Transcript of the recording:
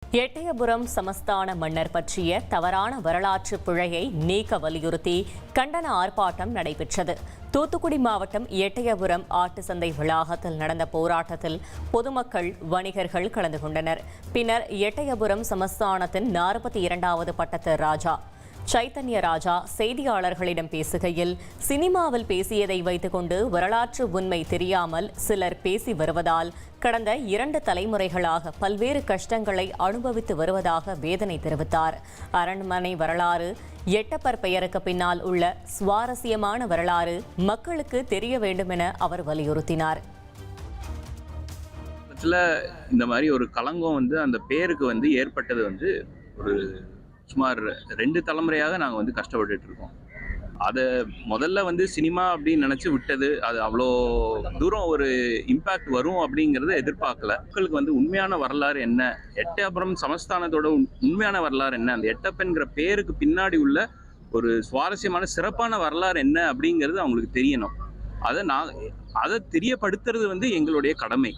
எட்டயபுரம் சமஸ்தான மன்னர் பற்றிய தவறான வரலாற்று பிழையை நீக்க வலியுறுத்தி கண்டன ஆர்ப்பாட்டம் நடைபெற்றது. தூத்துக்குடி மாவட்டம் எட்டயபுரம் ஆட்டு சந்தை வளாகத்தில் நடந்த போராட்டத்தில் பொதுமக்கள், வணிகர்கள் கலந்து கொண்டனர். பின்னர் எட்டயபுரம் சமஸ்தானத்தின் 42வது பட்டத்து ராஜா சைத்தன்ய ராஜா செய்தியாளர்களிடம் பேசுகையில், சினிமாவில் பேசியதை வைத்துக்கொண்டு வரலாற்று உண்மை தெரியாமல் சிலர் பேசி வருவதால் கடந்த 2 தலைமுறைகளாக பல்வேறு கஷ்டங்களை அனுபவித்து வருவதாக வேதனை தெரிவித்தார். அரண்மனை வரலாறு, எட்டப்பர் பெயருக்கு பின்னால் உள்ள சுவாரஸ்யமான வரலாறு மக்களுக்கு தெரிய வேண்டும் என அவர் வலியுறுத்தினார். இந்த மாதிரி ஒரு களங்கம் அந்த பேருக்கு ஏற்பட்டது ஒரு சுமார் 2 தலைமுறையாக நாங்கள் கஷ்டப்பட்டுட்டு இருக்கோம். அதை முதல்ல சினிமா அப்படின்னு நினச்சி விட்டது, அது அவ்வளோ தூரம் ஒரு இம்பேக்ட் வரும் அப்படிங்கிறத எதிர்பார்க்கல. மக்களுக்கு உண்மையான வரலாறு என்ன, எட்டயபுரம் சமஸ்தானத்தோட உண்மையான வரலாறு என்ன, அந்த எட்டப்பன்கிற பேருக்கு பின்னாடி உள்ள ஒரு சுவாரஸ்யமான சிறப்பான வரலாறு என்ன அப்படிங்கிறது அவங்களுக்கு தெரியணும். அதை தெரியப்படுத்துறது எங்களுடைய கடமை.